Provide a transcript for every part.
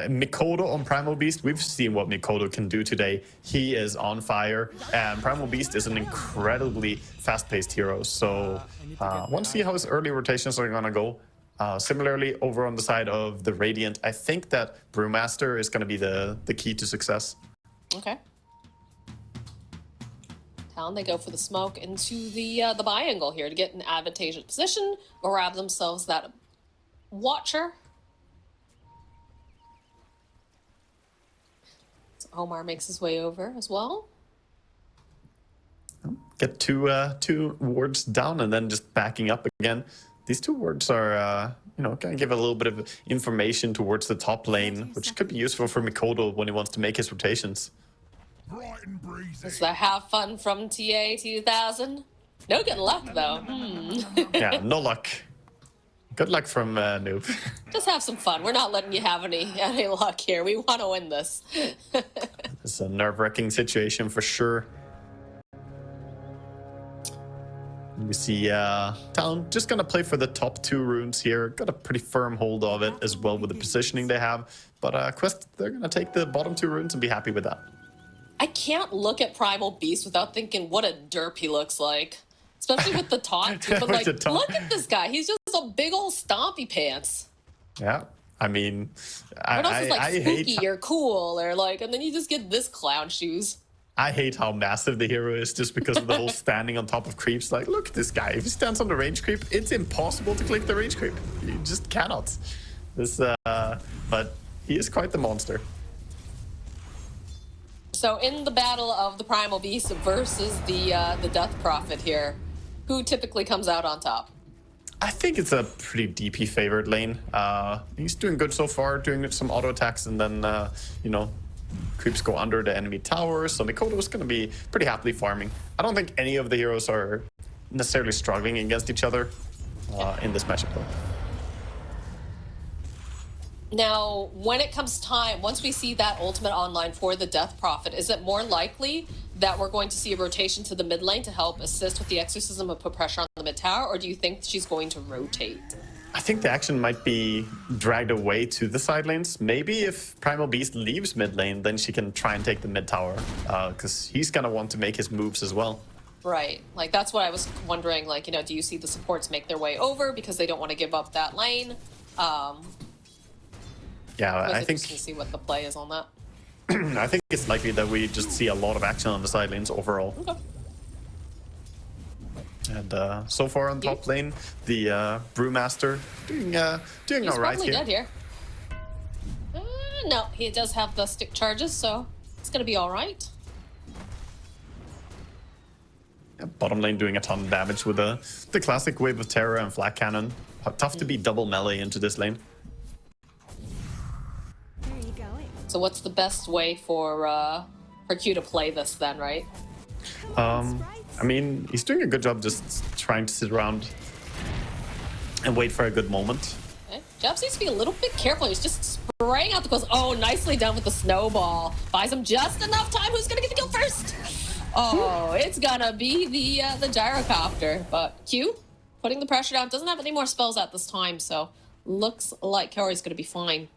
Mikoto on Primal Beast, we've seen what Mikoto can do today. He is on fire, and Primal Beast is an incredibly fast-paced hero. So want to see how his early rotations are going to go. Similarly, over on the side of the Radiant, I think that Brewmaster is going to be the key to success. Okay. Talon, they go for the smoke into the buy angle here to get an advantageous position, grab themselves that Watcher. So Omar makes his way over as well. Get two wards down and then just backing up again. These two wards are, going to give a little bit of information towards the top lane, which could be useful for Mikoto when he wants to make his rotations. Is that have fun from TI12? No good luck, though. Yeah, no luck. Good luck from Noob. Just have some fun. We're not letting you have any luck here. We want to win this. It's a nerve-wracking situation for sure. We see Talon just going to play for the top 2 runes here. Got a pretty firm hold of it as well with the positioning they have. But Quest, they're going to take the bottom 2 runes and be happy with that. I can't look at Primal Beast without thinking what a derp he looks like. Especially with the taunt, too. But, like, look at this guy. He's just a big old stompy pants. Yeah. I mean, what else is, like, spooky or cool or, like, and then you just get this clown shoes. I hate how massive the hero is just because of the whole standing on top of creeps. Like, look at this guy. If he stands on the range creep, it's impossible to click the range creep. You just cannot. But he is quite the monster. So in the battle of the Primal Beast versus the Death Prophet here, who typically comes out on top? I think it's a pretty DP favored lane. He's doing good so far, doing some auto attacks, and then, creeps go under the enemy tower. So Mikoto is going to be pretty happily farming. I don't think any of the heroes are necessarily struggling against each other in this matchup, though. Now, when it comes time, once we see that ultimate online for the Death Prophet, is it more likely that we're going to see a rotation to the mid lane to help assist with the exorcism and put pressure on the mid tower, or do you think she's going to rotate? I think the action might be dragged away to the side lanes. Maybe if Primal Beast leaves mid lane, then she can try and take the mid tower, because he's going to want to make his moves as well. Right. Like, that's what I was wondering. Like, do you see the supports make their way over because they don't want to give up that lane? Yeah, I think... to see what the play is on that. I think it's likely that we just see a lot of action on the side lanes overall. Okay. And so far on top lane, the Brewmaster doing all right here. He's probably dead here. No, he does have the stick charges, so it's going to be all right. Yeah, bottom lane doing a ton of damage with the classic wave of terror and flat cannon. Tough to be double melee into this lane. So what's the best way for Q to play this then, right? I mean, he's doing a good job just trying to sit around and wait for a good moment. Okay. Jabs needs to be a little bit careful. He's just spraying out the close. Oh, nicely done with the snowball. Buys him just enough time. Who's gonna get the kill first? Oh, it's gonna be the gyrocopter. But Q, putting the pressure down, doesn't have any more spells at this time, so looks like Kaori's gonna be fine.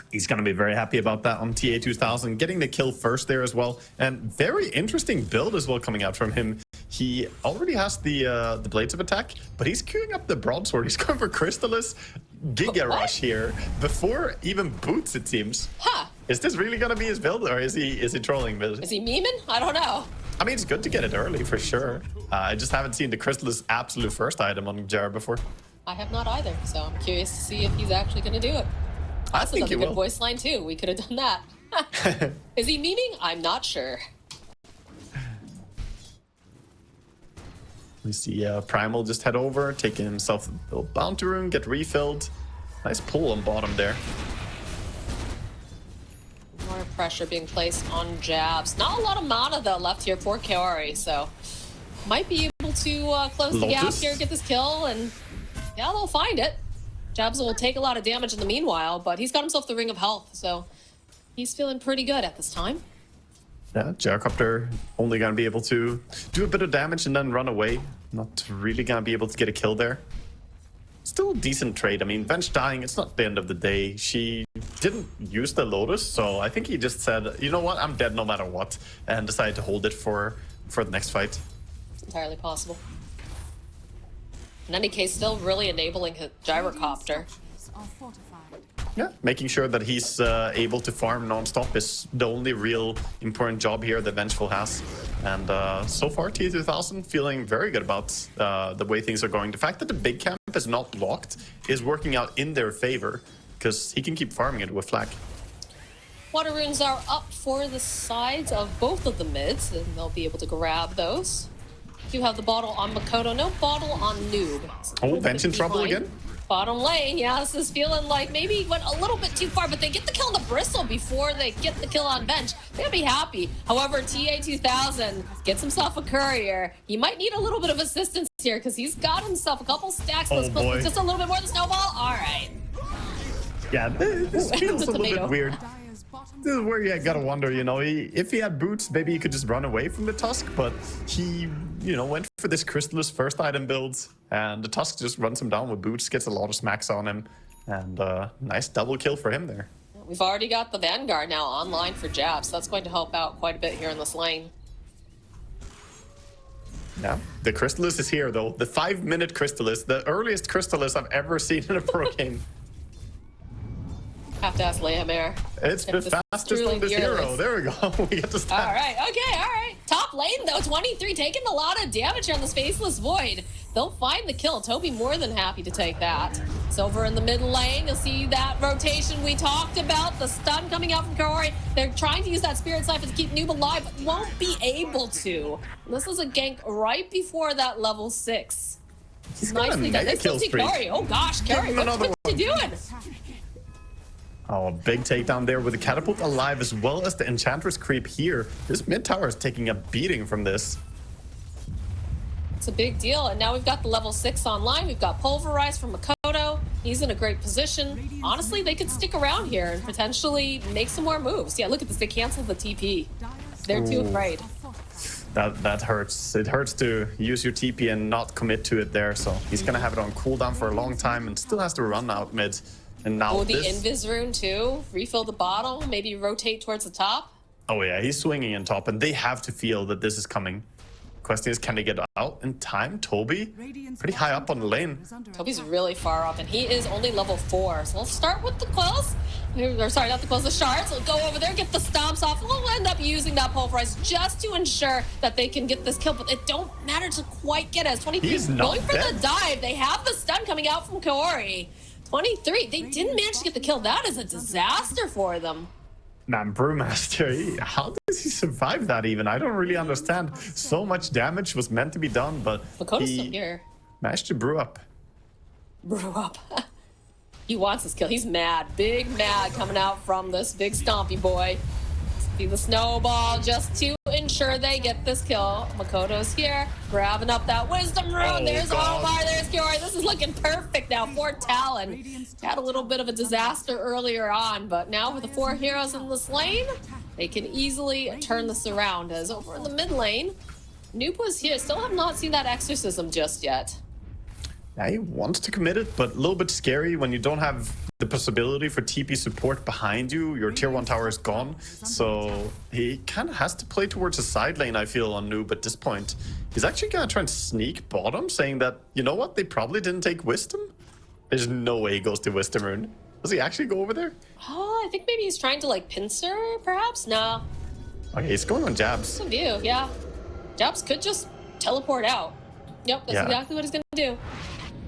He's going to be very happy about that on TA2000, getting the kill first there as well. And very interesting build as well coming out from him. He already has the Blades of Attack, but he's queuing up the Broadsword. He's going for Crystallis Giga Rush here before even boots, it seems. Huh. Is this really going to be his build, or is he trolling? Is he memeing? I don't know. I mean, it's good to get it early for sure. I just haven't seen the Crystallis absolute first item on Jar before. I have not either, so I'm curious to see if he's actually going to do it. I think he will. Good voice line too. We could have done that. Is he memeing? I'm not sure. We see Primal just head over, taking himself a little bounty room, get refilled. Nice pull on bottom there. More pressure being placed on Jabs. Not a lot of mana though left here for Kaori, so might be able to close the gap here, get this kill, and yeah, they'll find it. Jabs will take a lot of damage in the meanwhile, but he's got himself the Ring of Health, so he's feeling pretty good at this time. Yeah, Gyrocopter only going to be able to do a bit of damage and then run away. Not really going to be able to get a kill there. still a decent trade. I mean, Venge dying, it's not the end of the day. She didn't use the Lotus, so I think he just said, you know what, I'm dead no matter what, and decided to hold it for the next fight. It's entirely possible. In any case, still really enabling his gyrocopter. Yeah, making sure that he's able to farm non-stop is the only real important job here that Vengeful has. And so far, TI12 feeling very good about the way things are going. The fact that the big camp is not blocked is working out in their favor, because he can keep farming it with Flak. Water runes are up for the sides of both of the mids, and they'll be able to grab those. You have the bottle on Makoto, no bottle on Noob. Oh, Venge in trouble again? Bottom lane, yeah, this is feeling like maybe he went a little bit too far, but they get the kill on the Bristle before they get the kill on Venge. They're gonna be happy. However, TI12 gets himself a courier. He might need a little bit of assistance here because he's got himself a couple stacks. Oh boy. Just a little bit more of the snowball. All right. Yeah, this feels a little bit weird. This is where you gotta wonder, you know, if he had boots, maybe he could just run away from the Tusk, but he, you know, went for this Crystallis first item build, and the Tusk just runs him down with boots, gets a lot of smacks on him, and nice double kill for him there. We've already got the Vanguard now online for Jab, so that's going to help out quite a bit here in this lane. Yeah, the Crystallis is here, though. The 5-minute Crystallis, the earliest Crystallis I've ever seen in a pro game. Have to ask Lehammer. It's the fastest on this hero. There we go. We get to start. All right. Okay. All right. Top lane, though. 23 taking a lot of damage on this Faceless Void. They'll find the kill. Toby more than happy to take that. So over in the mid lane, you'll see that rotation we talked about. The stun coming out from Kaori. They're trying to use that Spirit Siphon to keep Noob alive, but won't be able to. And this is a gank right before that level 6. He's nicely done. They still see Kaori. Oh gosh, Kaori, what's he doing? Oh, a big takedown there with the Catapult alive, as well as the Enchantress creep here. This mid tower is taking a beating from this. It's a big deal, and now we've got the level 6 online. We've got Pulverize from Makoto. He's in a great position. Honestly, they could stick around here and potentially make some more moves. Yeah, look at this. They canceled the TP. They're too afraid. That hurts. It hurts to use your TP and not commit to it there. So he's going to have it on cooldown for a long time and still has to run out mid. And now the Invis rune too. Refill the bottle. Maybe rotate towards the top. Oh yeah, he's swinging in top, and they have to feel that this is coming. Question is, can they get out in time? Toby, pretty high up on the lane. Toby's really far up, and he is only level 4. So let's start with the quills. Or sorry, not the quills, the shards. We'll go over there, get the stomps off. We'll end up using that pulverize just to ensure that they can get this kill, but it don't matter to quite get as 23 going for the dive. They have the stun coming out from Kaori. 23, they didn't manage to get the kill. That is a disaster for them. Man, Brewmaster, how does he survive that even? I don't really understand. So much damage was meant to be done, but Makoto's still here. Managed to brew up. Brew up. He wants this kill. He's mad. Big mad coming out from this big stompy boy. See the snowball just to ensure they get this kill. Makoto's here, grabbing up that wisdom rune. Oh, there's Omar, there's Kiori. This is looking perfect now for Talon. Had a little bit of a disaster earlier on, but now with the 4 heroes in this lane, they can easily turn this around. As over in the mid lane, Noob was here. Still have not seen that exorcism just yet. Yeah, he wants to commit it, but a little bit scary when you don't have the possibility for TP support behind you. Your tier 1 tower is gone, so he kind of has to play towards the side lane, I feel, on Noob at this point. He's actually going to try and sneak bottom, saying that, you know what, they probably didn't take Wisdom. There's no way he goes to Wisdom Rune. Does he actually go over there? Oh, I think maybe he's trying to, like, pincer, perhaps? No. Okay, he's going on Jabs. Good view, yeah. Jabs could just teleport out. Yep, that's exactly what he's going to do.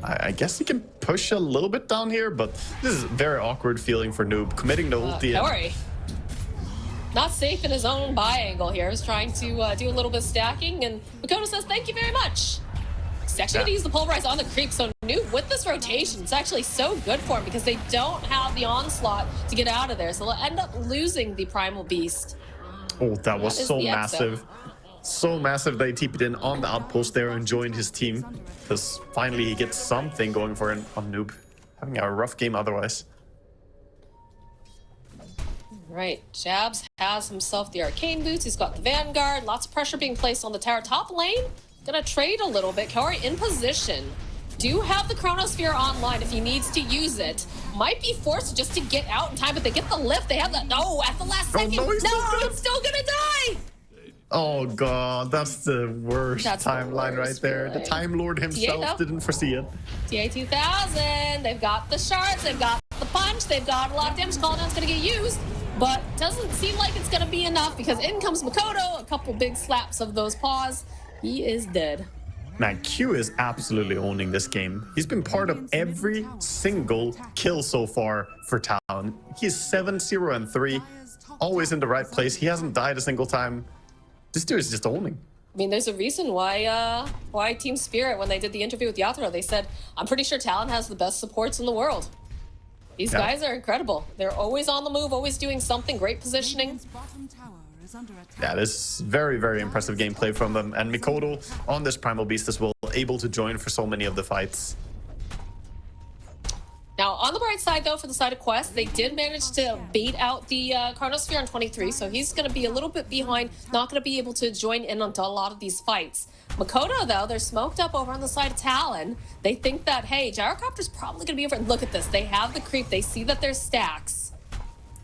I guess he can push a little bit down here, but this is a very awkward feeling for Noob. Committing to ulti. Kaori. Not safe in his own buy angle here. He's trying to do a little bit of stacking, and Makoto says, thank you very much. He's actually going to use the pulverize on the creep, so Noob, with this rotation, it's actually so good for him because they don't have the onslaught to get out of there, so they'll end up losing the Primal Beast. Oh, that was so massive. So massive they TP'd in on the outpost there and joined his team, because finally he gets something going for him on Noob. Having a rough game otherwise. Right, Jabs has himself the arcane boots. He's got the Vanguard. Lots of pressure being placed on the tower. Top lane, gonna trade a little bit. Kaori in position. do have the Chronosphere online if he needs to use it. Might be forced just to get out in time, but they get the lift. They have the... No, at the last second. no, It's still gonna die! Oh god, that's the worst timeline right there. feeling. The Time Lord himself didn't foresee it. TI12, they've got the shards, they've got the punch, they've got a lot of damage. Cooldown's gonna get used, but doesn't seem like it's gonna be enough because in comes Makoto, a couple big slaps of those paws. He is dead. Man, Q is absolutely owning this game. He's been part of every single kill so far for Talon. He's 7-0-3, always in the right place. He hasn't died a single time. This dude is just owning. I mean, there's a reason why Team Spirit, when they did the interview with Yatoro, they said, I'm pretty sure Talon has the best supports in the world. These guys are incredible. They're always on the move, always doing something, great positioning. Yeah, this is very, very impressive gameplay from them. And Mikoto on this Primal Beast as well, able to join for so many of the fights. Now, on the bright side, though, for the side of Quest, they did manage to bait out the Chronosphere on 23, so he's going to be a little bit behind, not going to be able to join in on a lot of these fights. Makoto, though, they're smoked up over on the side of Talon. They think that, hey, Gyrocopter's probably going to be over. And look at this. They have the creep. They see that there's stacks.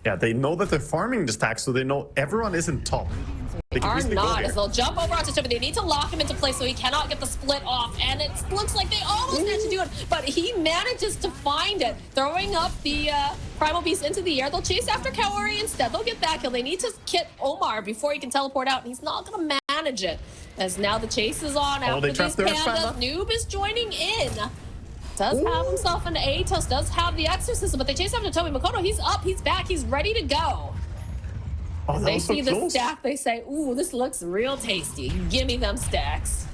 Yeah, they know that they're farming the stacks, so they know everyone isn't top. They Are not, as they'll jump over onto Toby. They need to lock him into place so he cannot get the split off, and it looks like they almost managed to do it, but he manages to find it, throwing up the Primal Beast into the air. They'll chase after Kaori instead. They'll get that kill. They need to kit Omar before he can teleport out, and he's not going to manage it, as now the chase is on after these pandas. Noob is joining in. Does have himself an Atos, does have the exorcism, but they chase after Toby. Makoto, he's up, he's back, he's ready to go. Oh, they see so the stack, they say, ooh, this looks real tasty. Give me them stacks.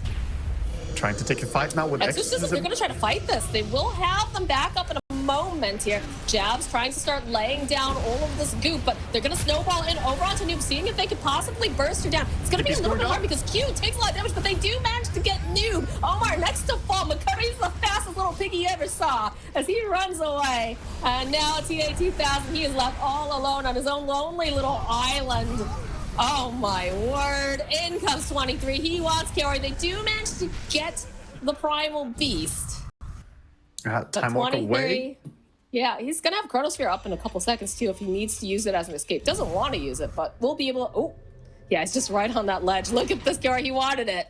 Trying to take a fight now with Exorcism. They're going to try to fight this. They will have them back up in a moment here. Jabs trying to start laying down all of this goop, but they're going to snowball in over onto Noob, seeing if they could possibly burst her down. It's going to be a little bit hard because Q takes a lot of damage, but they do manage to get Noob. Omar next to fall. Makoto's the fastest little piggy you ever saw as he runs away. And now TA2000, he is left all alone on his own lonely little island. Oh my word. In comes 23. He wants Kaori. They do manage to get the Primal Beast. Time walk away. Yeah, he's going to have Chronosphere up in a couple seconds too if he needs to use it as an escape. Doesn't want to use it, but we'll be able to... Oh, yeah, he's just right on that ledge. Look at this Kaori. He wanted it.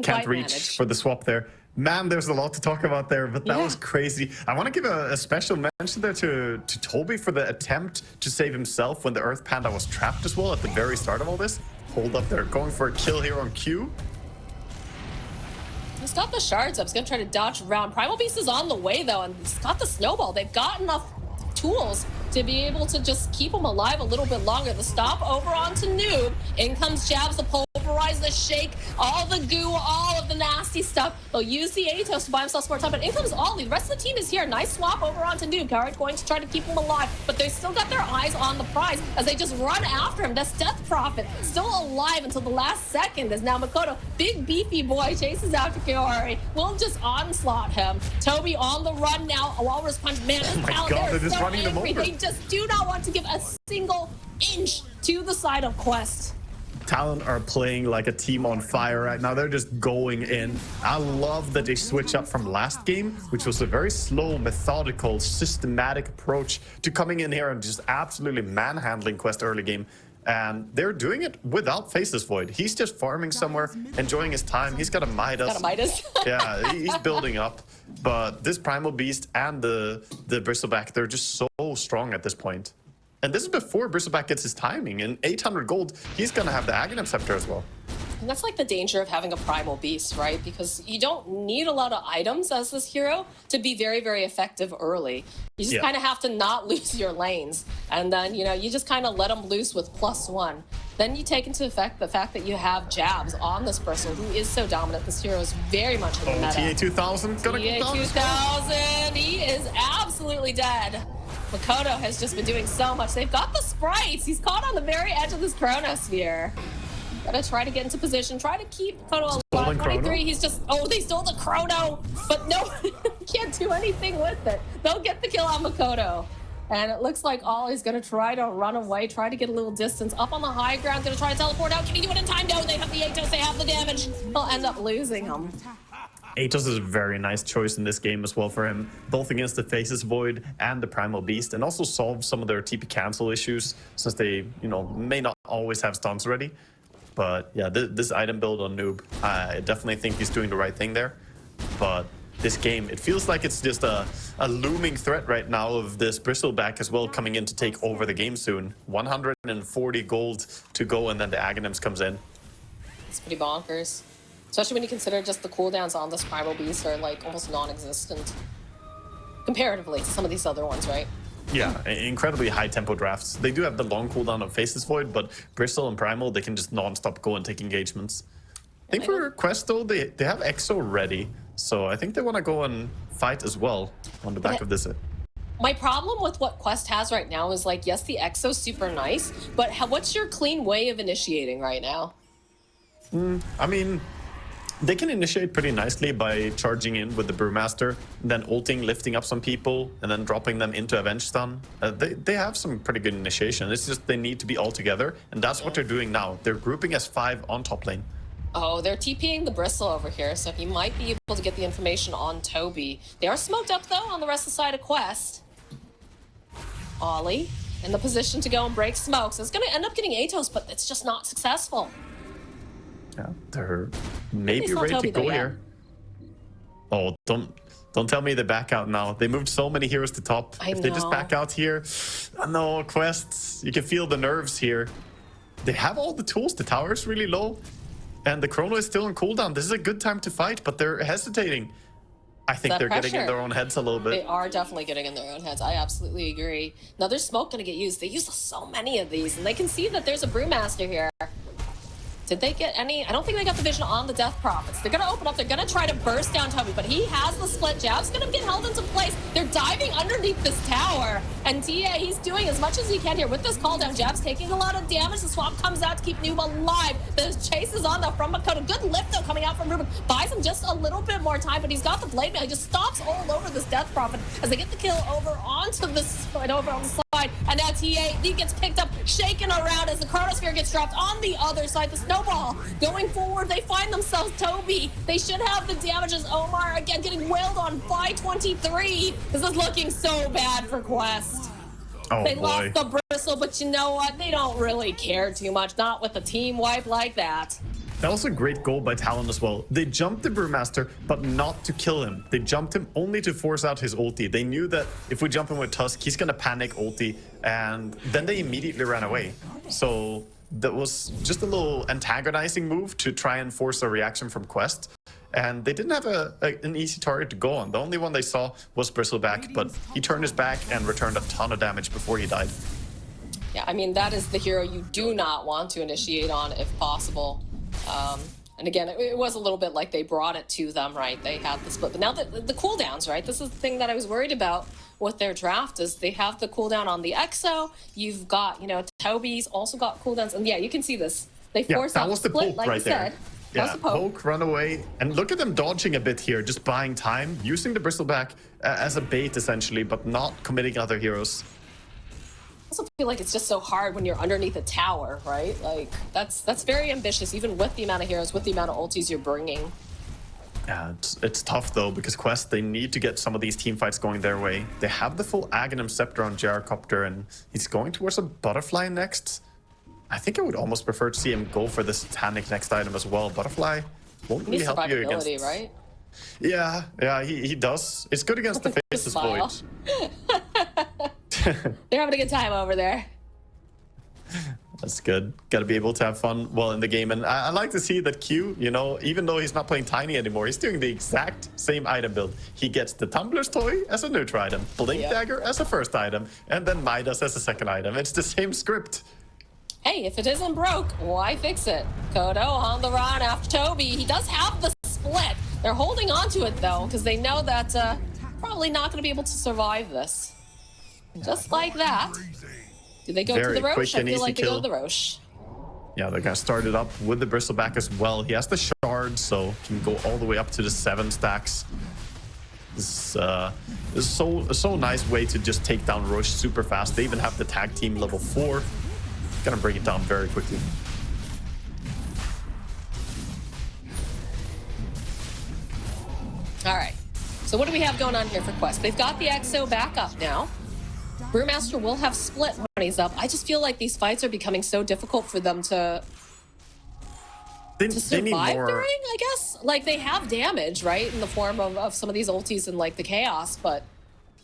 Can't reach for the swap there. Man, there's a lot to talk about there, but that was crazy. I want to give a special mention there to Toby for the attempt to save himself when the Earth Panda was trapped as well at the very start of all this. Hold up there, going for a kill here on Q. He's got the shards up. He's going to try to dodge around. Primal Beast is on the way, though, and he's got the snowball. They've got enough tools to be able to just keep him alive a little bit longer. The stop over onto Noob. In comes Jabs to pulverize the shake, all the goo, all of the nasty stuff. They'll use the Atos to buy himself some more time, but in comes Ollie. The rest of the team is here. Nice swap over onto Noob. Kaori's going to try to keep him alive, but they still got their eyes on the prize as they just run after him. That's Death Prophet, still alive until the last second, as now Makoto, big beefy boy, chases after Kaori. We'll just onslaught him. Toby on the run now. A Walrus Punch. Man, oh my God, they're just running them over. They just do not want to give a single inch to the side of Quest. Talon are playing like a team on fire right now. They're just going in. I love that they switch up from last game, which was a very slow, methodical, systematic approach to coming in here and just absolutely manhandling Quest early game. And they're doing it without Faceless Void. He's just farming somewhere, enjoying his time. He's got a Midas. Yeah, he's building up. But this Primal Beast and the Bristleback, they're just so strong at this point. And this is before Bristleback gets his timing. And 800 gold, he's going to have the Aghanim Scepter as well. And that's like the danger of having a Primal Beast, right? Because you don't need a lot of items as this hero to be very, very effective early. You just kind of have to not lose your lanes. And then, you know, you just kind of let them loose with +1. Then you take into effect the fact that you have Jabs on this Bristle, who is so dominant. This hero is very much in the meta. TA2000, gonna go down. TA2000, he is absolutely dead. Makoto has just been doing so much. They've got the sprites. He's caught on the very edge of this Chronosphere. Gotta try to get into position, try to keep Makoto alive. 23, he's just, they stole the Chrono, but no, can't do anything with it. They'll get the kill on Makoto. And it looks like Ollie's gonna try to run away, try to get a little distance. Up on the high ground, gonna try to teleport out. Can he do it in time? No, they have the Atos, they have the damage. He'll end up losing him. Atos is a very nice choice in this game as well for him, both against the Faceless Void and the Primal Beast, and also solve some of their TP cancel issues, since they, may not always have stuns ready. But yeah, this item build on Noob, I definitely think he's doing the right thing there. But this game, it feels like it's just a looming threat right now of this Bristleback as well coming in to take over the game soon. 140 gold to go, and then the Aghanims comes in. It's pretty bonkers. Especially when you consider just the cooldowns on this Primal Beast are like almost non-existent. Comparatively to some of these other ones, right? Yeah, incredibly high tempo drafts. They do have the long cooldown of Faceless Void, but Bristle and Primal, they can just non-stop go and take engagements. I think for Quest though, they have Exo ready. So I think they want to go and fight as well on the back of this. My problem with what Quest has right now is like, yes, the Exo's super nice, but what's your clean way of initiating right now? I mean, they can initiate pretty nicely by charging in with the Brewmaster, then ulting, lifting up some people, and then dropping them into Avenge Stun. They have some pretty good initiation. It's just they need to be all together, and that's what they're doing now. They're grouping as 5 on top lane. Oh, they're TPing the Bristle over here, so he might be able to get the information on Toby. They are smoked up, though, on the rest of the side of Quest. Ollie in the position to go and break smokes. It's going to end up getting Atos, but it's just not successful. Yeah, they're maybe ready to go here. Oh, don't tell me they back out now. They moved so many heroes to top. If they just back out here, no, Quests, you can feel the nerves here. They have all the tools. The tower is really low. And the Chrono is still on cooldown. This is a good time to fight, but they're hesitating. I think they're getting in their own heads a little bit. They are definitely getting in their own heads. I absolutely agree. Now, there's smoke going to get used. They use so many of these, and they can see that there's a Brewmaster here. Did they get any? I don't think they got the vision on the Death Prophets. They're going to open up. They're going to try to burst down Toby, but he has the split. Jab's going to get held into place. They're diving underneath this tower, and TA, he's doing as much as he can here with this call down. Jab's taking a lot of damage. The swap comes out to keep Noob alive. The chase is on though from Makoto. Good lift though coming out from Ruben. Buys him just a little bit more time, but he's got the blade mail. He just stomps all over this Death Prophet as they get the kill over onto the side, over on the side. And now TA, he gets picked up, shaken around as the Chronosphere gets dropped on the other side. The snowball going forward, they find themselves Toby. They should have the damages. Omar again getting wailed on by 23. This is looking so bad for Quest. Oh, they boy. lost the Bristle, but you know what? They don't really care too much, not with a team wipe like that. That was a great goal by Talon as well. They jumped the Brewmaster, but not to kill him. They jumped him only to force out his ulti. They knew that if we jump him with Tusk, he's going to panic ulti, and then they immediately ran away. So that was just a little antagonizing move to try and force a reaction from Quest. And they didn't have an easy target to go on. The only one they saw was Bristleback, but he turned his back and returned a ton of damage before he died. Yeah, I mean, that is the hero you do not want to initiate on if possible. And again, it was a little bit like they brought it to them, right? They had the split. But now the cooldowns, right? This is the thing that I was worried about with their draft is they have the cooldown on the Exo. You've got, Toby's also got cooldowns. And yeah, you can see this. They force out the split, like you said. Yeah, poke, run away. And look at them dodging a bit here, just buying time, using the Bristleback as a bait, essentially, but not committing other heroes. I also feel like it's just so hard when you're underneath a tower, right? Like, that's very ambitious, even with the amount of heroes, with the amount of ultis you're bringing. Yeah, it's tough, though, because Quest, they need to get some of these team fights going their way. They have the full Aghanim Scepter on Gyrocopter, and he's going towards a Butterfly next. I think I would almost prefer to see him go for the Satanic next item as well. Butterfly won't really help you against... right? Yeah, he does. It's good against the Faceless Void. They're having a good time over there. That's good. Got to be able to have fun while in the game. And I like to see that Q, even though he's not playing Tiny anymore, he's doing the exact same item build. He gets the Tumbler's Toy as a neutral item, Blink Dagger as a first item, and then Midas as a second item. It's the same script. Hey, if it isn't broke, why fix it? Kodo on the run after Toby. He does have the split. They're holding on to it, though, because they know that probably not going to be able to survive this. Just like that. Do they go to the Roche? I feel like they go to the Roche. Yeah, they're going to start it up with the Bristleback as well. He has the shard, so can go all the way up to the 7 stacks. This is so nice way to just take down Roche super fast. They even have the tag team level 4. Gonna bring it down very quickly. All right. So what do we have going on here for Quest? They've got the EXO back up now. Brewmaster will have split when he's up. I just feel like these fights are becoming so difficult for them to survive need more... during, I guess. Like, they have damage, right? In the form of some of these ultis and, like, the chaos, but...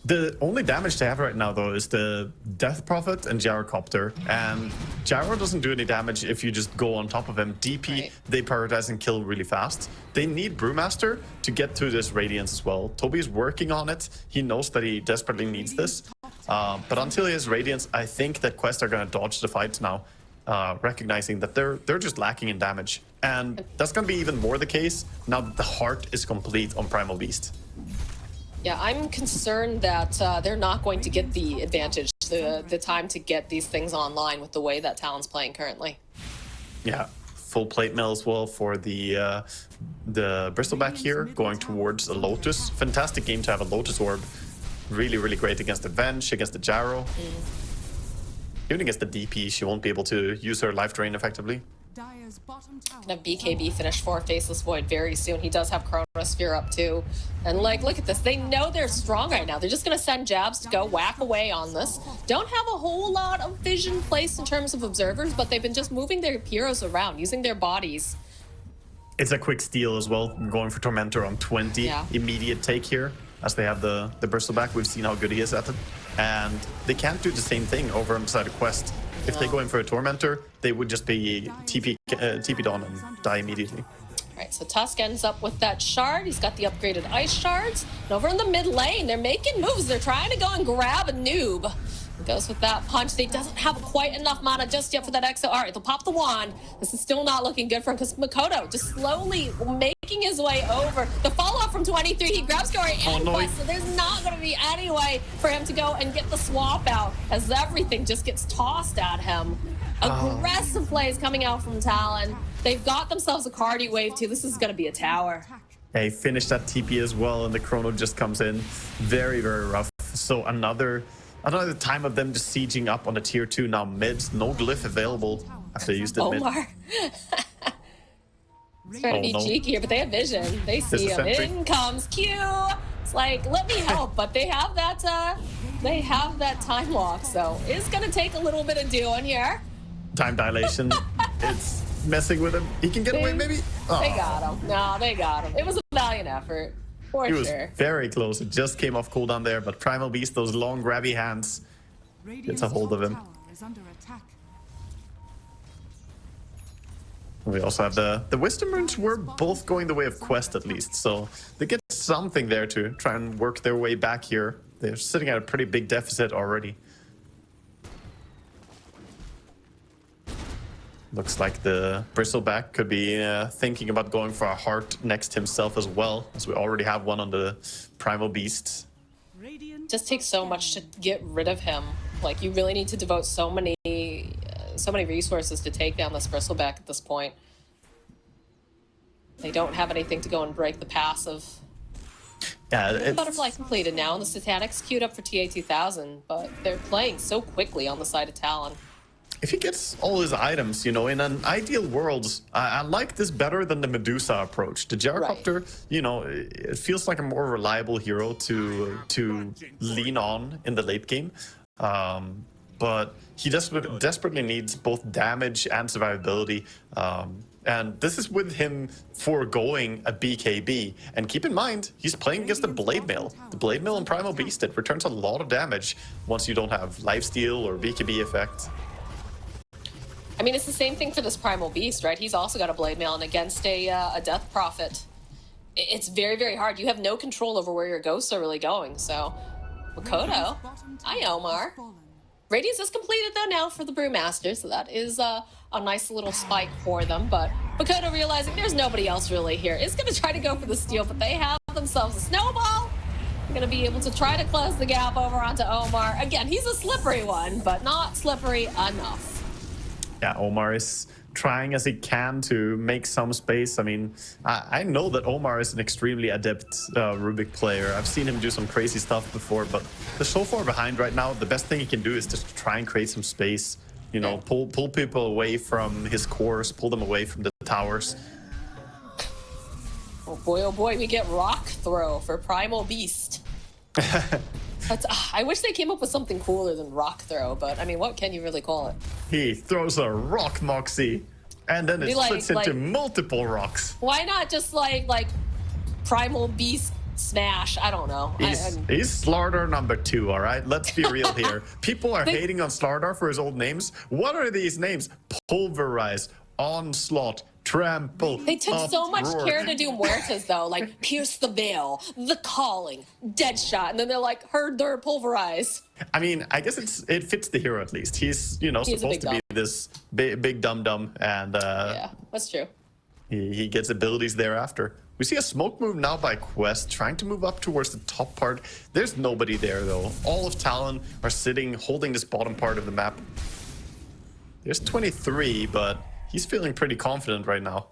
The only damage they have right now, though, is the Death Prophet and Gyrocopter. And Gyro doesn't do any damage if you just go on top of him. DP, right. They prioritize and kill really fast. They need Brewmaster to get to this Radiance as well. Toby's working on it. He knows that he desperately needs this. But until he has Radiance, I think that Quest are going to dodge the fight now, recognizing that they're just lacking in damage. And that's going to be even more the case now that the heart is complete on Primal Beast. Yeah, I'm concerned that they're not going to get the advantage, the time to get these things online with the way that Talon's playing currently. Yeah, full plate mail as well for the Bristleback here, going towards a Lotus. Fantastic game to have a Lotus Orb. Really, really great against the Venge, against the Gyro. Even against the DP, she won't be able to use her life drain effectively. Gonna have BKB finish for Faceless Void very soon. He does have Chronosphere up too. And like, look at this. They know they're strong right now. They're just gonna send jabs to go whack away on this. Don't have a whole lot of vision placed in terms of observers, but they've been just moving their heroes around, using their bodies. It's a quick steal as well, going for Tormentor on 20. Yeah. Immediate take here, as they have the Bristleback. We've seen how good he is at it. And they can't do the same thing over inside a Quest. If they go in for a Tormentor, they would just be TP'd on and die immediately. All right, so Tusk ends up with that shard. He's got the upgraded ice shards. And over in the mid lane, they're making moves. They're trying to go and grab a noob. Goes with that punch. They doesn't have quite enough mana just yet for that EXO. All right, they'll pop the wand. This is still not looking good for him because Makoto just slowly making his way over. The follow-up from 23, he grabs Gory and Quest, so there's not going to be any way for him to go and get the swap out as everything just gets tossed at him. Aggressive plays coming out from Talon. They've got themselves a Cardi wave too. This is going to be a tower. They finished that TP as well, and the Chrono just comes in. Very, very rough. So another time of them just sieging up on the tier 2 now mid. No glyph available after they used it mid. Omar. Trying to be cheeky here, but they have vision. They see him. In comes Q. It's like, let me help, but they have that time lock, so it's gonna take a little bit of doing here. Time dilation. It's messing with him. He can get away, maybe. Oh. They got him. No, they got him. It was a valiant effort. For he sure. was very close. It just came off cooldown there, but Primal Beast, those long grabby hands, gets a hold of him. We also have the Wisdom Runes were both going the way of Quest at least, so they get something there to try and work their way back here. They're sitting at a pretty big deficit already. Looks like the Bristleback could be thinking about going for a heart next himself as well, as we already have one on the Primal Beast. Just takes so much to get rid of him. Like, you really need to devote so many resources to take down this Bristleback at this point. They don't have anything to go and break the passive. Yeah, the Butterfly completed now, and the Satanic's queued up for TI12, but they're playing so quickly on the side of Talon. If he gets all his items, you know, in an ideal world, I like this better than the Medusa approach. The Gyrocopter, right. You know, it feels like a more reliable hero to lean on in the late game. But he desperately needs both damage and survivability. And this is with him foregoing a BKB. And keep in mind, he's playing against the Blade Mail. The Blade Mail and Primal Beast, it returns a lot of damage once you don't have lifesteal or BKB effect. I mean, it's the same thing for this Primal Beast, right? He's also got a Blade Mail, and against a Death Prophet, it's very, very hard. You have no control over where your ghosts are really going. So, Makoto, hi Omar. Radiance is completed though now for the Brewmaster, so that is a nice little spike for them. But Makoto, realizing there's nobody else really here, is going to try to go for the steal, but they have themselves a snowball. They're going to be able to try to close the gap over onto Omar. Again, he's a slippery one, but not slippery enough. Yeah, Omar is trying as he can to make some space. I mean, I know that Omar is an extremely adept Rubik player. I've seen him do some crazy stuff before, but they're so far behind right now. The best thing he can do is just try and create some space. You know, pull people away from his cores, pull them away from the towers. oh boy, we get rock throw for Primal Beast. I wish they came up with something cooler than rock throw, but I mean, what can you really call it? He throws a rock Moxie, and then it splits into multiple rocks. Why not just like Primal Beast Smash? I don't know. He's Slardar number 2, all right? Let's be real here. People are hating on Slardar for his old names. What are these names? Pulverize, Onslaught, Trample. They took so much Uproar. care to do Muertas, though. Like, Pierce the Veil, The Calling, Deadshot, and then they're like, Herder, Pulverize. I mean, I guess it fits the hero at least. He's, supposed to be this big dum-dum, and yeah, that's true. he gets abilities thereafter. We see a smoke move now by Quest, trying to move up towards the top part. There's nobody there, though. All of Talon are sitting, holding this bottom part of the map. There's 23, but he's feeling pretty confident right now.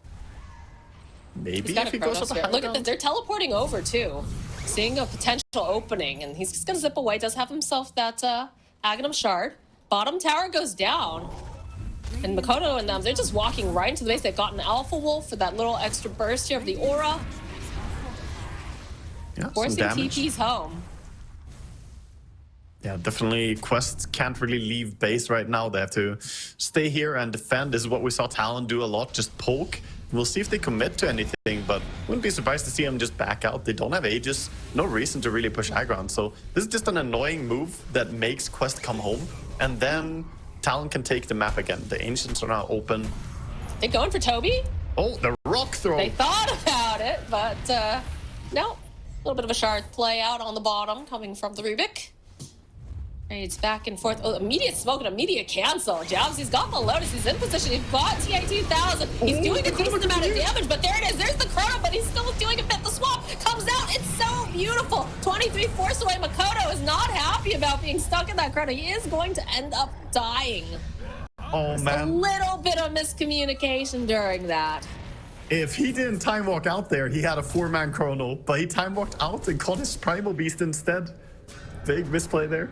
Maybe if he goes up a high Look at that, they're teleporting over, too. Seeing a potential opening, and he's just going to zip away. Does have himself that Aghanim Shard. Bottom tower goes down. And Makoto and them, they're just walking right into the base. They've got an Alpha Wolf for that little extra burst here of the aura. Yeah, forcing TP's home. Yeah, definitely Quest can't really leave base right now. They have to stay here and defend. This is what we saw Talon do a lot, just poke. We'll see if they commit to anything, but wouldn't be surprised to see them just back out. They don't have Aegis, no reason to really push aggro. So this is just an annoying move that makes Quest come home, and then Talon can take the map again. The Ancients are now open. They going for Toby? Oh, the rock throw. They thought about it, but no. A little bit of a shard play out on the bottom coming from the Rubik. It's back and forth. Oh, immediate smoke and immediate cancel. Jabs, he's got the Lotus. He's in position. He's got TI12. He's doing a decent amount of damage, but there it is. There's the Chrono, but he's still doing a bit. The swap comes out. It's so beautiful. 23 force away. Makoto is not happy about being stuck in that Chrono. He is going to end up dying. Oh, man. A little bit of miscommunication during that. If he didn't time walk out there, he had a 4-man Chrono, but he time walked out and caught his Primal Beast instead. Big misplay there.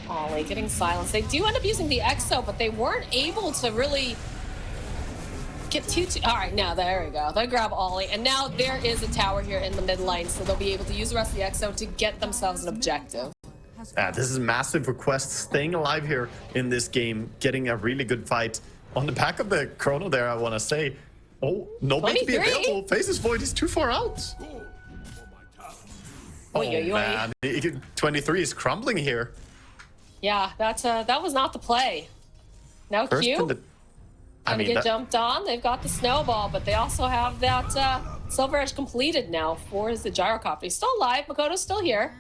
Ollie getting silenced. They do end up using the Exo, but they weren't able to really get too. All right, now there we go. They grab Ollie, and now there is a tower here in the mid lane, so they'll be able to use the rest of the Exo to get themselves an objective. This is massive for Quest, staying alive here in this game, getting a really good fight. On the back of the Chrono there, I want to say, oh, nobody to be available. Faces Void, he's too far out. Oh, man. 23 is crumbling here. Yeah, that was not the play. Now Q gonna get jumped on. They've got the snowball, but they also have that Silver Edge completed now for the gyrocopter. He's still alive. Makoto's still here.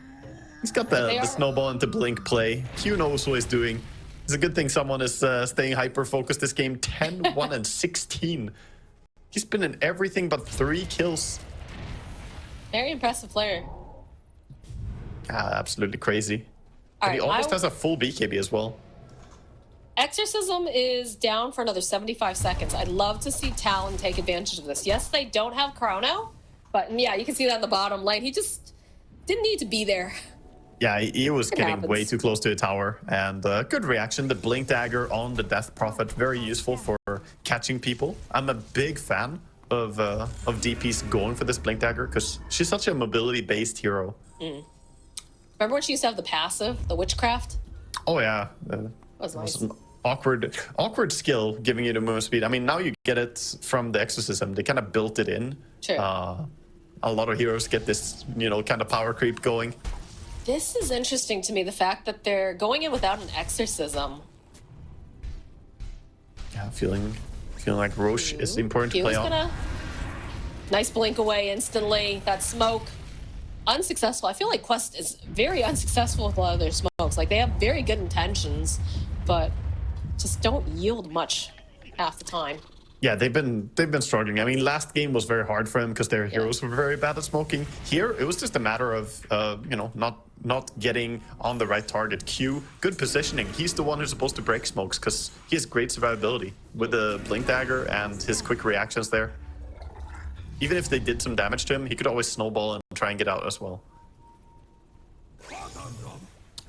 He's got the snowball into blink play. Q knows what he's doing. It's a good thing someone is staying hyper-focused this game. 10, 1, and 16. He's been in everything but 3 kills. Very impressive player. Absolutely crazy. And he almost has a full BKB as well. Exorcism is down for another 75 seconds. I'd love to see Talon take advantage of this. Yes, they don't have Chrono, but yeah, you can see that in the bottom lane. He just didn't need to be there. Yeah, he was getting way too close to the tower, and good reaction. The Blink Dagger on the Death Prophet, very useful for catching people. I'm a big fan of DPs going for this Blink Dagger because she's such a mobility-based hero. Remember when she used to have the passive, the Witchcraft? Oh yeah, that was nice. An awkward skill giving you the movement speed. I mean, now you get it from the Exorcism. They kind of built it in. Sure. A lot of heroes get this, kind of power creep going. This is interesting to me, the fact that they're going in without an Exorcism. Yeah, feeling like Roche is important to play on. Nice blink away instantly. That smoke. Unsuccessful. I feel like Quest is very unsuccessful with a lot of their smokes. Like, they have very good intentions, but just don't yield much half the time. Yeah, they've been struggling. I mean, last game was very hard for them because their heroes were very bad at smoking. Here, it was just a matter of not getting on the right target. Q, good positioning. He's the one who's supposed to break smokes because he has great survivability with the Blink Dagger and his quick reactions there. Even if they did some damage to him, he could always snowball and try and get out as well.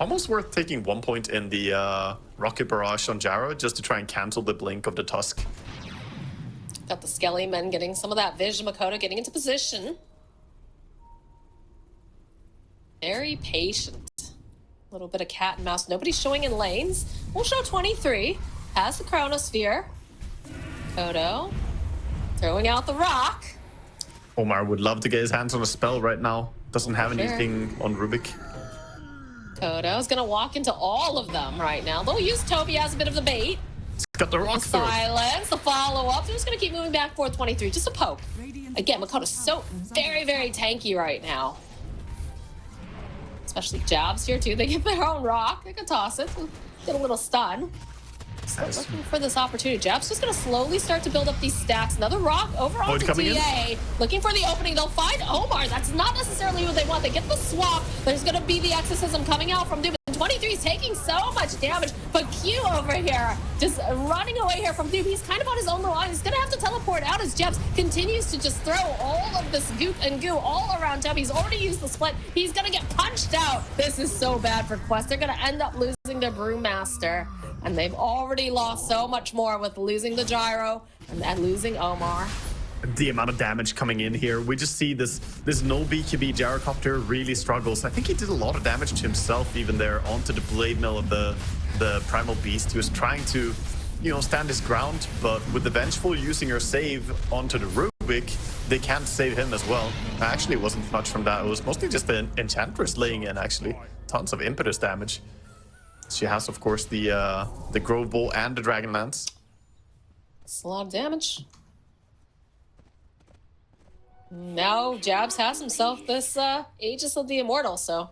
Almost worth taking 1 point in the Rocket Barrage on Jaro just to try and cancel the blink of the Tusk. Got the Skelly men getting some of that vision. Makoto getting into position. Very patient. A little bit of cat and mouse. Nobody's showing in lanes. We'll show 23. Has the Chronosphere. Makoto throwing out the rock. Omar would love to get his hands on a spell right now. Doesn't have anything on Rubik. Makoto's gonna walk into all of them right now. They'll use Toby as a bit of the bait. He's got the rock through. Silence, the follow-up. They're just gonna keep moving back for 23. Just a poke. Again, Makoto's so very, very tanky right now. Especially jabs here too. They get their own rock. They can toss it. Get a little stun. So looking for this opportunity. Jab's just going to slowly start to build up these stacks. Another rock over onto TA. Looking for the opening. They'll find Omar. That's not necessarily what they want. They get the swap. There's going to be the exorcism coming out from Doom. 23 is taking so much damage. But Q over here just running away here from Doom. He's kind of on his own line. He's going to have to teleport out as Jebs continues to just throw all of this goop and goo all around Toby. He's already used the split. He's going to get punched out. This is so bad for Quest. They're going to end up losing their Brewmaster. And they've already lost so much more with losing the Gyro and losing Omar. The amount of damage coming in here. We just see this no BKB Gyrocopter really struggles. I think he did a lot of damage to himself even there onto the blade mill of the Primal Beast. He was trying to, you know, stand his ground, but with the Vengeful using her save onto the Rubik, they can't save him as well. Actually, it wasn't much from that. It was mostly just the Enchantress laying in, actually. Tons of impetus damage. She has, of course, the Grove Bow and the Dragon Lance. It's a lot of damage. Now Jabs has himself this Aegis of the Immortal, so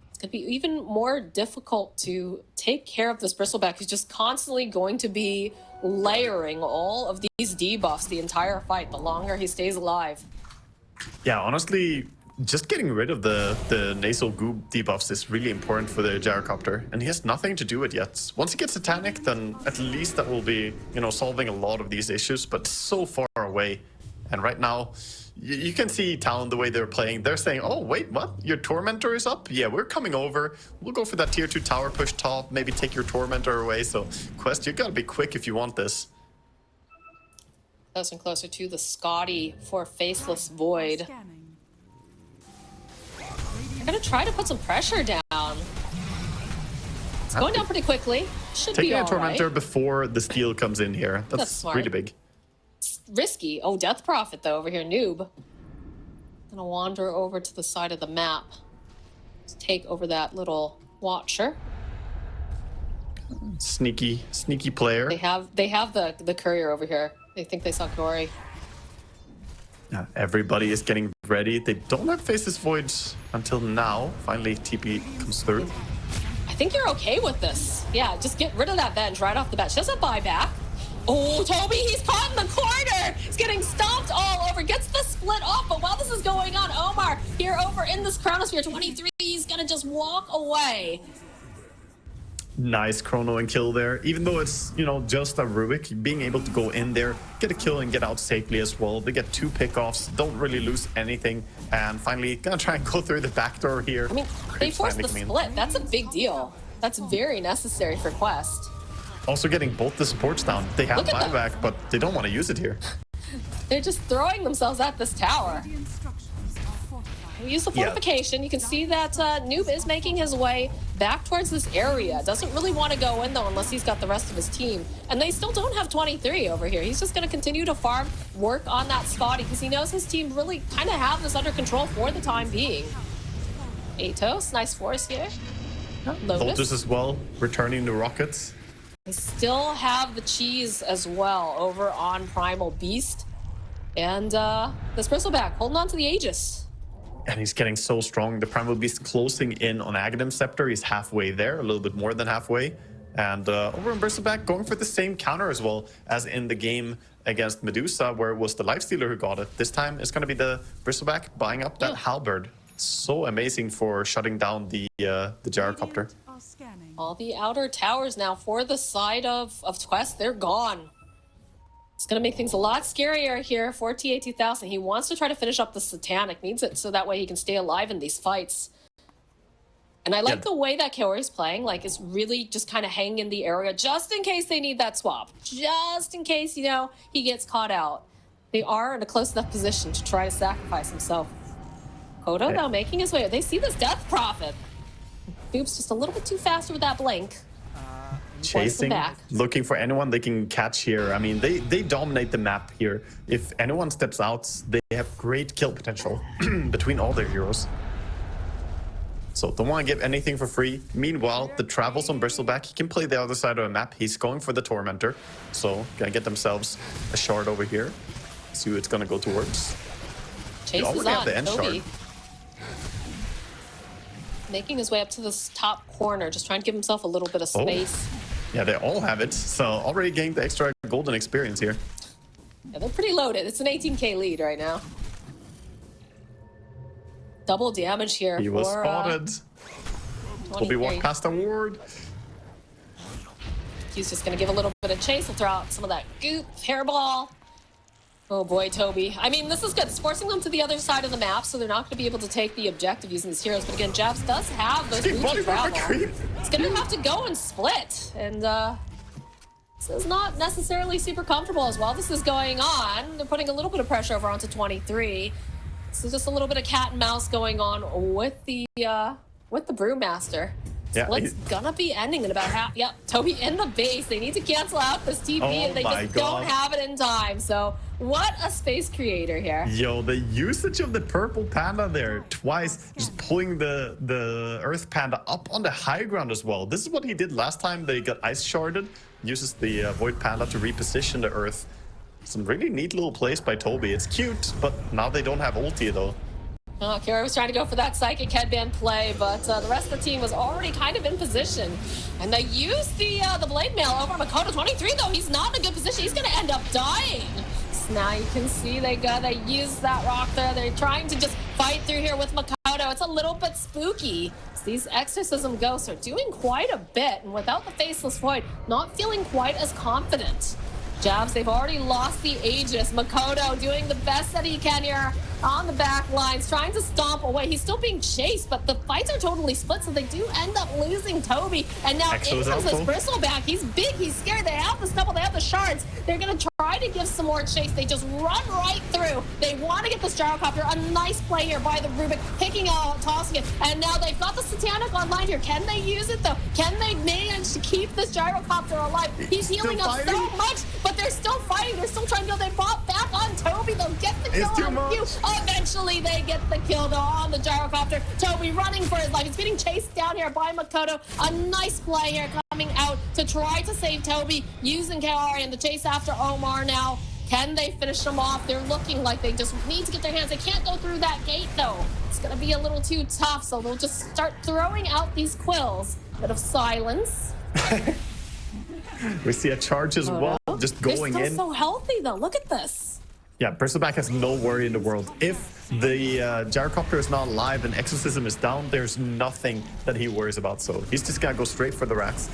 it's going to be even more difficult to take care of this Bristleback, who's just constantly going to be layering all of these debuffs the entire fight, the longer he stays alive. Yeah, honestly, just getting rid of the nasal goo debuffs is really important for the Gyrocopter, and he has nothing to do it yet. Once he gets Satanic, then at least that will be, you know, solving a lot of these issues, but so far away. And right now, you can see Talon, the way they're playing. They're saying, oh, wait, what? Your Tormentor is up? Yeah, we're coming over. We'll go for that tier 2 tower push top, maybe take your Tormentor away. So, Quest, you gotta be quick if you want this. Closer and closer to the Scotty for Faceless Void. I'm gonna try to put some pressure down. It's going down pretty quickly. Should be all right. Taking a Tormentor before the steal comes in here. That's smart. Really big. It's risky. Oh, Death Prophet, though, over here. Noob. Gonna wander over to the side of the map. Let's take over that little Watcher. Sneaky player. They have the courier over here. They think they saw Gory. Yeah, everybody is getting ready. They don't have Faceless Void until now. Finally, TP comes through. I think you're okay with this. Yeah, just get rid of that Venge right off the bat. She doesn't buy back. Oh, Toby, he's caught in the corner. He's getting stomped all over. Gets the split off, but while this is going on, Omar here over in this Chronosphere 23, he's gonna just walk away. Nice chrono and kill there. Even though it's, you know, just a Rubik, being able to go in there, get a kill and get out safely as well. They get 2 pickoffs, don't really lose anything, and finally gonna try and go through the back door here. I mean, they forced the split. That's a big deal. That's very necessary for Quest. Also getting both the supports down. They have buyback, but they don't want to use it here. They're just throwing themselves at this tower. We use the fortification. You can see that Noob is making his way back towards this area. Doesn't really want to go in, though, unless he's got the rest of his team. And they still don't have 23 over here. He's just going to continue to farm, work on that Scotty, because he knows his team really kind of have this under control for the time being. Atos, nice force here. Lotus as well, returning the rockets. They still have the cheese as well over on Primal Beast. And this Bristleback holding on to the Aegis. And he's getting so strong. The Primal Beast closing in on Aghanim Scepter. He's halfway there, a little bit more than halfway. And over on Bristleback, going for the same counter as well as in the game against Medusa, where it was the Lifestealer who got it. This time, it's going to be the Bristleback buying up that Halberd. So amazing for shutting down the Gyrocopter. All the outer towers now for the side of Quest, they're gone. It's going to make things a lot scarier here for TA2000. He wants to try to finish up the Satanic, needs it so that way he can stay alive in these fights. And I like the way that Kaori's playing, like, is really just kind of hanging in the area just in case they need that swap. Just in case, you know, he gets caught out. They are in a close enough position to try to sacrifice himself. Kodo, though, making his way. They see this Death Prophet. Boop's just a little bit too fast with that blink. Chasing, looking for anyone they can catch here. I mean, they dominate the map here. If anyone steps out, they have great kill potential between all their heroes. So don't want to give anything for free. Meanwhile, the Travels on Bristleback, he can play the other side of the map. He's going for the Tormentor. So gonna get themselves a shard over here. See who it's gonna go towards. Chase They already is on, have the end Toby. shard. Making his way up to this top corner, just trying to give himself a little bit of space. Yeah, they all have it. So already getting the extra golden experience here. Yeah, they're pretty loaded. It's an 18k lead right now. Double damage here. He was spotted. Toby walked past the ward. He's just going to give a little bit of chase. He'll throw out some of that goop, hairball. Oh boy, Toby. I mean, this is good. It's forcing them to the other side of the map, so they're not going to be able to take the objective using these heroes. But again, Jabs does have those boots to travel. It's going to have to go and split. And this is not necessarily super comfortable as well. This is going on. They're putting a little bit of pressure over onto 23. This is just a little bit of cat and mouse going on with the Brewmaster. Yeah, Split's gonna be ending in about half. Yep, Toby in the base. They need to cancel out this TP, and they just don't have it in time. So what a space creator here. Yo, the usage of the purple panda there twice, just pulling the earth panda up on the high ground as well. This is what he did last time they got ice sharded. Uses the void panda to reposition the earth. Some really neat little plays by Toby. It's cute, but now they don't have ulti though. Oh, Kira was trying to go for that psychic headband play, but the rest of the team was already kind of in position. And they used the blade mail over Makoto 23, though. He's not in a good position. He's going to end up dying. So now you can see they use that rock there. They're trying to just fight through here with Makoto. It's a little bit spooky. So these Exorcism Ghosts are doing quite a bit, and without the Faceless Void, not feeling quite as confident. Jabs, they've already lost the Aegis. Makoto doing the best that he can here on the back lines, trying to stomp away. He's still being chased, but the fights are totally split, so they do end up losing Toby. And now in comes this Bristleback. He's big, he's scared. They have the stubble, they have the shards. They're going to try to give some more chase. They just run right through. They want to get this Gyrocopter. A nice play here by the Rubik, picking out, tossing it. And now they've got the Satanic online here. Can they use it, though? Can they manage to keep this Gyrocopter alive? He's healing up so much, but they're still fighting. They're still trying to go. They bought back on Toby. They'll get the kill on you. Eventually, they get the kill, though, on the Gyrocopter. Toby running for his life. He's getting chased down here by Makoto. A nice play here coming out to try to save Toby, using Kaori and the chase after Omar now. Can they finish him off? They're looking like they just need to get their hands. They can't go through that gate, though. It's going to be a little too tough, so they'll just start throwing out these quills. Bit of silence. We see a charge as well, just going They're in. so healthy, though. Look at this. Yeah, Bristleback has no worry in the world. If the Gyrocopter is not alive and Exorcism is down, there's nothing that he worries about. So he's just gonna go straight for the rats.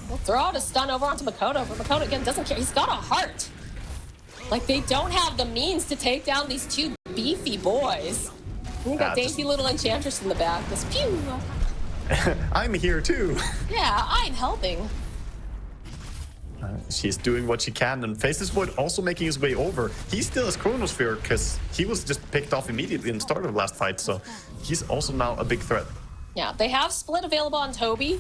We'll throw out a stun over onto Makoto, but Makoto, again, doesn't care. He's got a heart. Like, they don't have the means to take down these two beefy boys. And you got dainty little Enchantress in the back. This pew. I'm here too. Yeah, I'm helping. She's doing what she can, and Faceless Void also making his way over. He still has Chronosphere because he was just picked off immediately in the start of the last fight, so he's also now a big threat. Yeah, they have split available on Toby,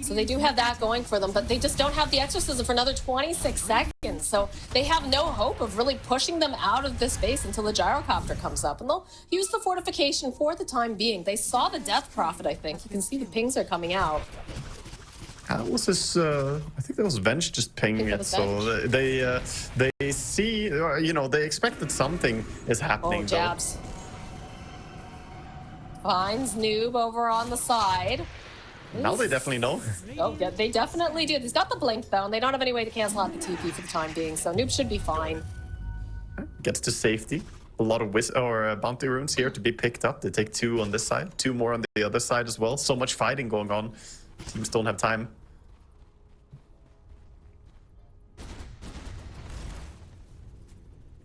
so they do have that going for them, but they just don't have the Exorcism for another 26 seconds, so they have no hope of really pushing them out of this base until the Gyrocopter comes up, and they'll use the fortification for the time being. They saw the Death Prophet, I think. You can see the pings are coming out. How was this? I think that was Venge just pinging it. So they see, you know, they expected something is happening. Oh, Jabs. Finds Noob over on the side. Now they definitely know. Oh, yeah, they definitely do. He's got the blink, though, and they don't have any way to cancel out the TP for the time being, so Noob should be fine. Gets to safety. A lot of bounty runes here to be picked up. They take 2 on this side, 2 more on the other side as well. So much fighting going on. Teams don't have time.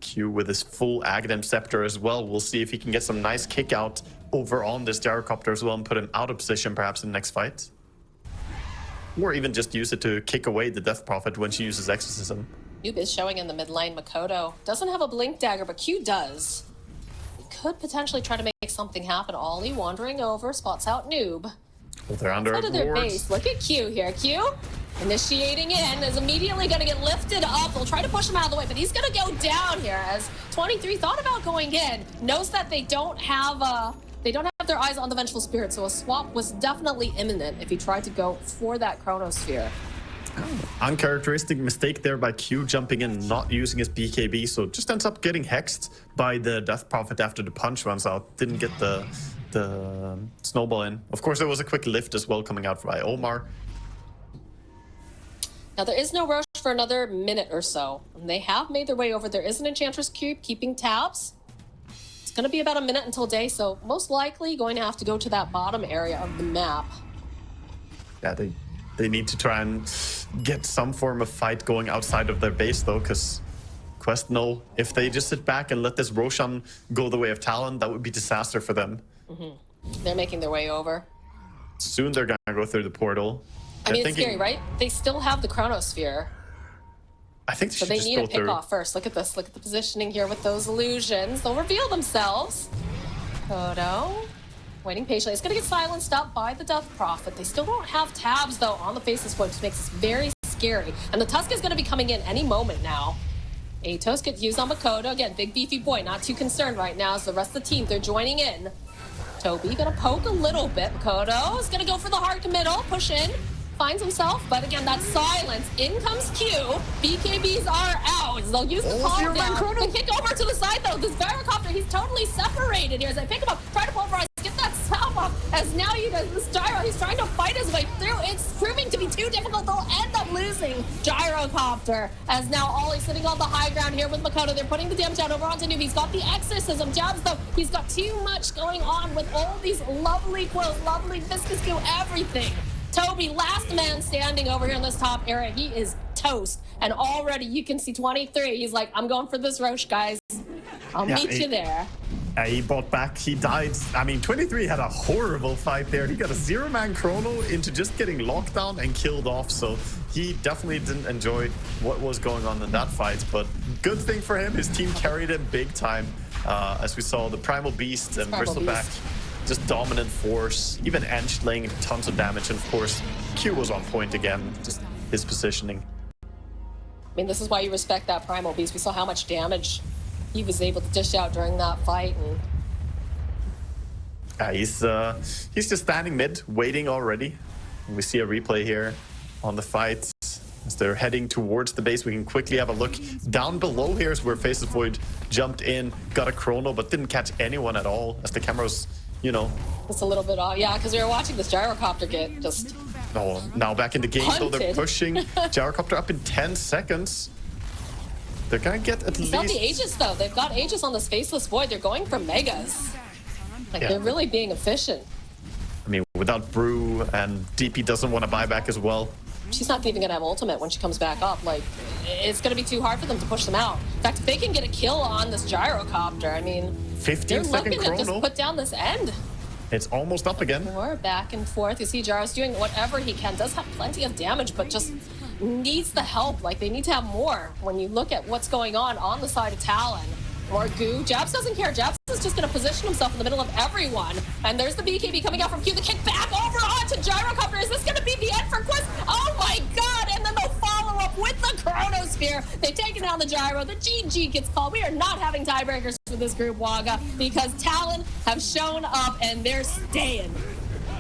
Q with his full Aghanim Scepter as well. We'll see if he can get some nice kick out over on this Gyrocopter as well and put him out of position perhaps in the next fight. Or even just use it to kick away the Death Prophet when she uses Exorcism. Noob is showing in the mid lane. Makoto doesn't have a blink dagger, but Q does. He could potentially try to make something happen. Ollie wandering over, spots out Noob. Well, they're under Outside of their base. Look at Q here. Q initiating in, is immediately going to get lifted up. They'll try to push him out of the way, but he's going to go down here as 23 thought about going in. Knows that they don't have their eyes on the Vengeful Spirit, so a swap was definitely imminent if he tried to go for that Chronosphere. Uncharacteristic mistake there by Q jumping in, not using his BKB, so just ends up getting hexed by the Death Prophet after the punch runs out. Didn't get the snowball in. Of course, there was a quick lift as well coming out by Omar. Now, there is no rush for another minute or so. And they have made their way over. There is an Enchantress Cube keeping tabs. It's going to be about a minute until day, so most likely going to have to go to that bottom area of the map. Yeah, they need to try and get some form of fight going outside of their base, though, because Quest know if they just sit back and let this Roshan go the way of Talon, that would be disaster for them. They're making their way over. Soon they're going to go through the portal. I mean, it's scary, right? They still have the Chronosphere. I think So they need to pick off first. Look at this. Look at the positioning here with those illusions. They'll reveal themselves. Kodo waiting patiently. It's going to get silenced up by the Death Prophet. They still don't have tabs, though, on the faceless point, which makes this very scary. And the Tusk is going to be coming in any moment now. Atos gets used on Makoto. Again, big beefy boy. Not too concerned right now. So the rest of the team, they're joining in. Toby going to poke a little bit. Makoto is going to go for the hard middle. Push in. Finds himself, but again, that silence. In comes Q. BKBs are out. They'll use the calm down. They kick over to the side, though. This Gyrocopter, he's totally separated here. As they pick him up, try to pulverize, get that salve up. As now you guys, this Gyro, he's trying to fight his way through. It's proving to be too difficult. They'll end up losing Gyrocopter. As now Ollie's sitting on the high ground here with Makoto. They're putting the damage out over onto Noob. He's got the exorcism jabs, though. He's got too much going on with all these lovely quills, lovely viscous goo, everything. Toby, last man standing over here in this top area. He is toast. And already you can see 23. He's like, I'm going for this Roche, guys. I'll meet you there. He bought back. He died. I mean, 23 had a horrible fight there. He got a zero-man chrono into just getting locked down and killed off. So he definitely didn't enjoy what was going on in that fight. But good thing for him, his team carried him big time. As we saw, the Primal Beast and Bristleback. Just dominant force, even Ench laying tons of damage, and of course, Q was on point again, just his positioning. I mean, this is why you respect that Primal Beast. We saw how much damage he was able to dish out during that fight. And he's just standing mid, waiting already. And we see a replay here on the fight. As they're heading towards the base, we can quickly have a look. Down below here is where Faceless Void jumped in, got a chrono, but didn't catch anyone at all, as the camera's, you know, it's a little bit off. Yeah, because we were watching this Gyrocopter get just... Oh, now back in the game, so they're pushing Gyrocopter up in 10 seconds. They're going to get at least... It's not the Aegis, though. They've got Aegis on this Faceless Void. They're going for Megas. Like, they're really being efficient. I mean, without Brew, and DP doesn't want to buy back as well. She's not even going to have ultimate when she comes back up. Like, it's going to be too hard for them to push them out. In fact, if they can get a kill on this Gyrocopter, I mean... 15-second chrono. To just put down this end. It's almost up again. More back and forth. You see Gyro's doing whatever he can. Does have plenty of damage, but just needs the help. Like, they need to have more when you look at what's going on the side of Talon. More goo. Jabs doesn't care. Jabs is just going to position himself in the middle of everyone. And there's the BKB coming out from Q. The kick back over onto Gyrocopter. Is this going to be the end for Quest? Oh my god! And then they'll follow up with the Chronosphere. They've taken down the Gyro. The GG gets called. We are not having tiebreakers for this group, Waga, because Talon have shown up and they're staying.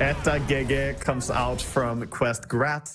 Etta GG comes out from Quest. Grat